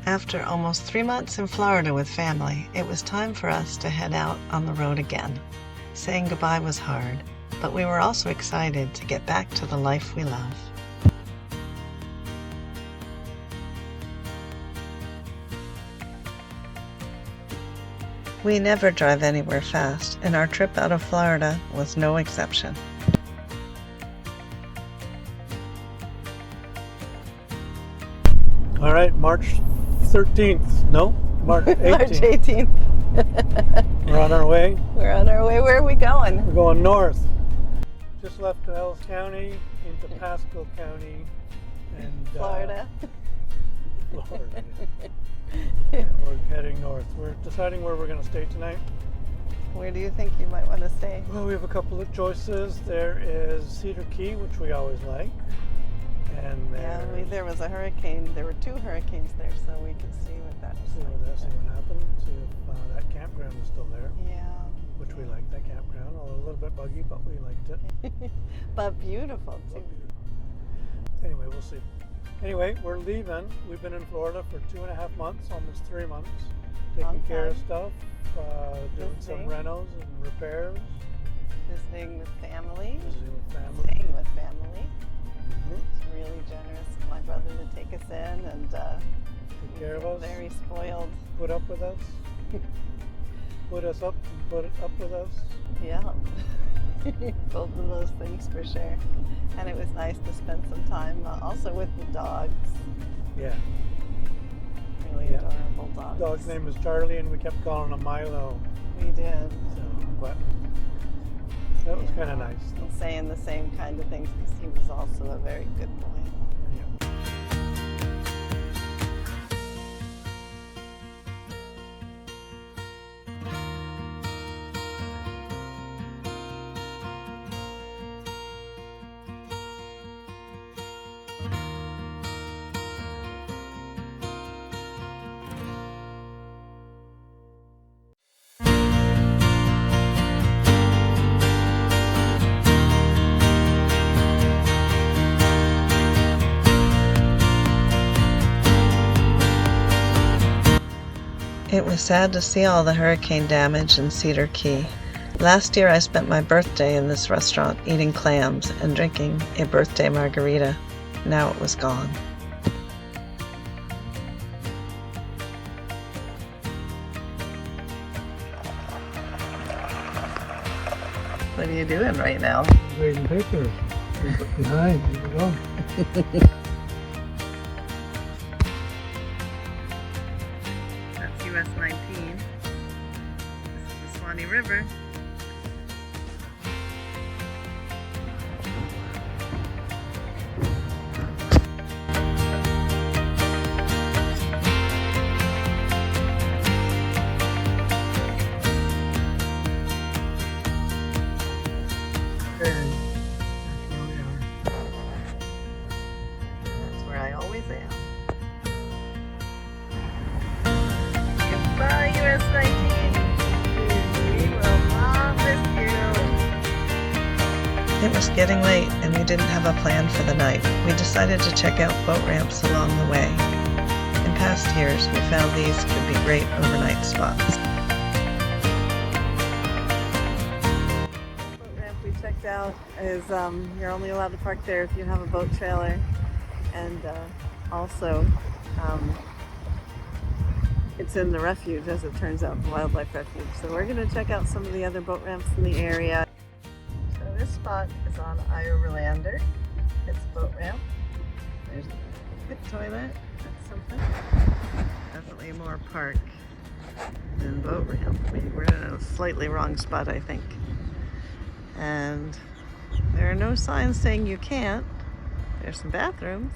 After almost 3 months in Florida with family, it was time for us to head out on the road again. Saying goodbye was hard, but we were also excited to get back to the life we love. We never drive anywhere fast, and our trip out of Florida was no exception. All right, March 13th. No, March 18th. March 18th. We're on our way. We're on our way. Where are we going? We're going north. Just left Ellis County into Pasco County and Florida. Florida. Yeah. We're heading north. We're deciding where we're going to stay tonight. Where do you think you might want to stay? Well, we have a couple of choices. There is Cedar Key, which we always like. And there was a hurricane. There were 2 hurricanes there, so we could see what that was see what happened. See if that campground is still there. Yeah. Which we liked, that campground. A little bit buggy, but we liked it. But beautiful too. Anyway, we'll see. Anyway, we're leaving. We've been in Florida for 2.5 months, almost 3 months, taking care of stuff, doing some renos and repairs. Visiting with family. Staying with family. It's really generous of my brother to take us in and take care of us. Very spoiled. Put up with us. Put us up and put it up with us. Yeah. Both of those things for sure. And it was nice to spend some time also with the dogs. Yeah. Really adorable dogs. Dog's name was Charlie, and we kept calling him Milo. We did. So, but that was kind of nice. And saying the same kind of things because he was also a very good boy. Yeah. It was sad to see all the hurricane damage in Cedar Key. Last year I spent my birthday in this restaurant eating clams and drinking a birthday margarita. Now it was gone. What are you doing right now? Grading papers. Behind. Here we go. That's US 19. This is the Swanee River. That's where I always am. Goodbye, US 19. We will not miss you. It was getting late and we didn't have a plan for the night. We decided to check out boat ramps along the way. In past years, we found these could be great overnight spots. Boat ramp we checked out is you're only allowed to park there if you have a boat trailer, and also it's in the refuge, as it turns out, the wildlife refuge. So we're going to check out some of the other boat ramps in the area. So this spot is on Iowalander. It's a boat ramp. There's a good toilet. That's something. Definitely more park than boat ramp. We're in a slightly wrong spot, I think. And there are no signs saying you can't. There's some bathrooms.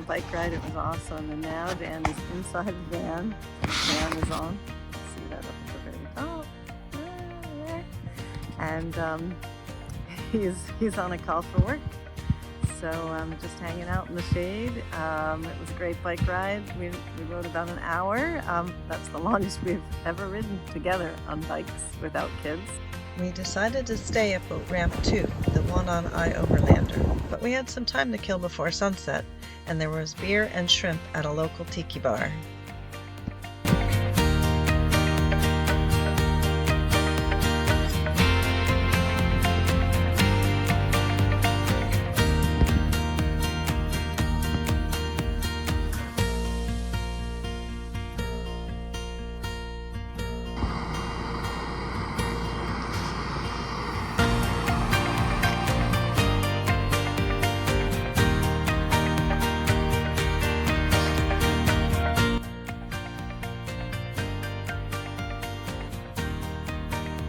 Bike ride, it was awesome, and now Dan is inside the van. The fan is on. See that up at the very top. and he's on a call for work. So just hanging out in the shade. It was a great bike ride. We rode about an hour. That's the longest we've ever ridden together on bikes without kids. We decided to stay at Boat Ramp 2, the one on Overlander. But we had some time to kill before sunset, and there was beer and shrimp at a local tiki bar.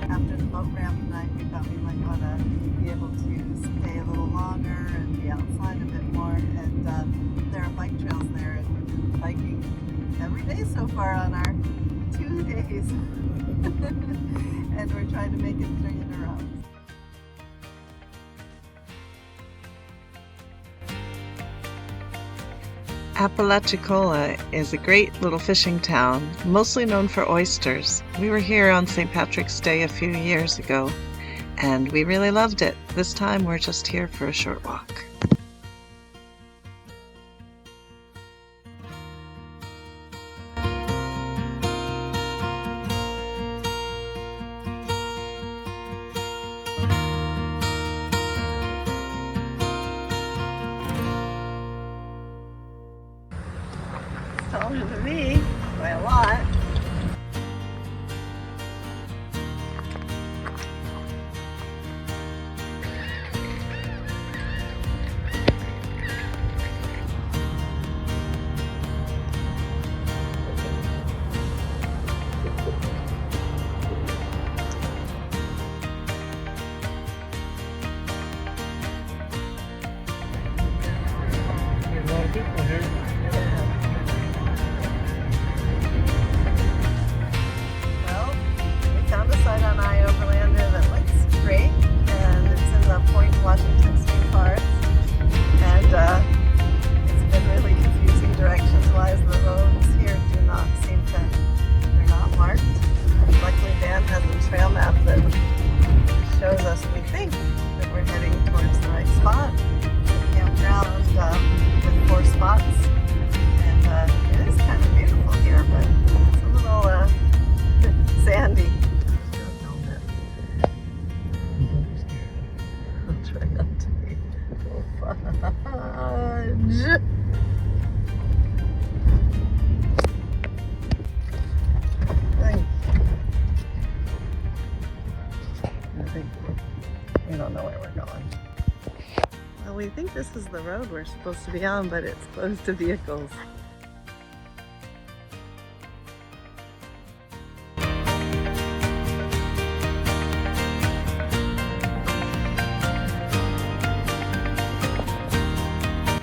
After the boat ramp night, we thought we might want to be able to stay a little longer and be outside a bit more. And there are bike trails there, and we've been biking every day so far on our 2 days. And we're trying to make it 3 in a row. Apalachicola is a great little fishing town, mostly known for oysters. We were here on St. Patrick's Day a few years ago, and we really loved it. This time we're just here for a short walk. Taller than me by a lot. There's a lot of people here. Well, we found a site on Overlander that looks great, and it's in the Point Washington State Forest. And it's been really confusing directions-wise. The roads here do not seem to, they're not marked. Luckily, Dan has a trail map that shows us, we think, that we're heading towards the right spot. The campground with 4 spots. And it is kind of beautiful here, but it's a little sandy. I'll try not to be fudge. I think we don't know where we're going. Well, we think this is the road we're supposed to be on, but it's closed to vehicles.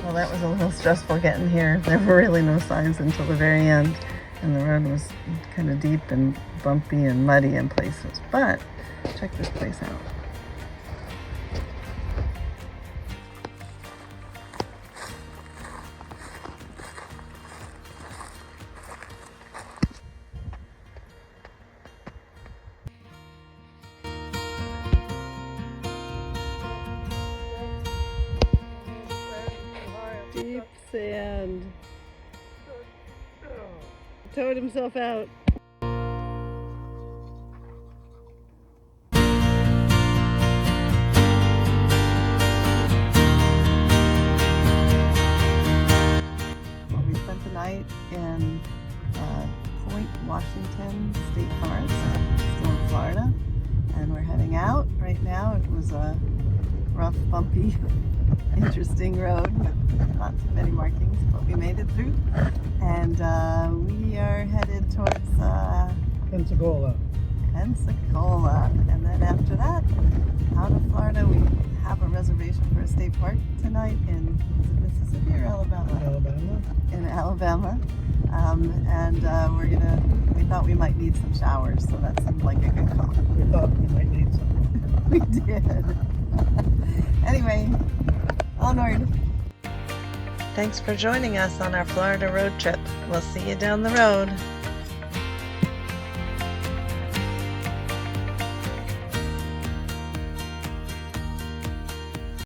Well, that was a little stressful getting here. There were really no signs until the very end, and the road was kind of deep and bumpy and muddy in places. But check this place out. Deep sand. Towed himself out. Well, we spent the night in Point Washington State Forest, still in Florida, and we're heading out right now. It was a rough, bumpy, interesting road with not too many markings, but we made it through. And we are headed towards Pensacola. Pensacola. And then after that, out of Florida, we have a reservation for a state park tonight in Mississippi or Alabama? Alabama. In Alabama. We thought we might need some showers, so that seemed like a good call. We thought we might need some. We did. Anyway, onward. Thanks for joining us on our Florida road trip. We'll see you down the road.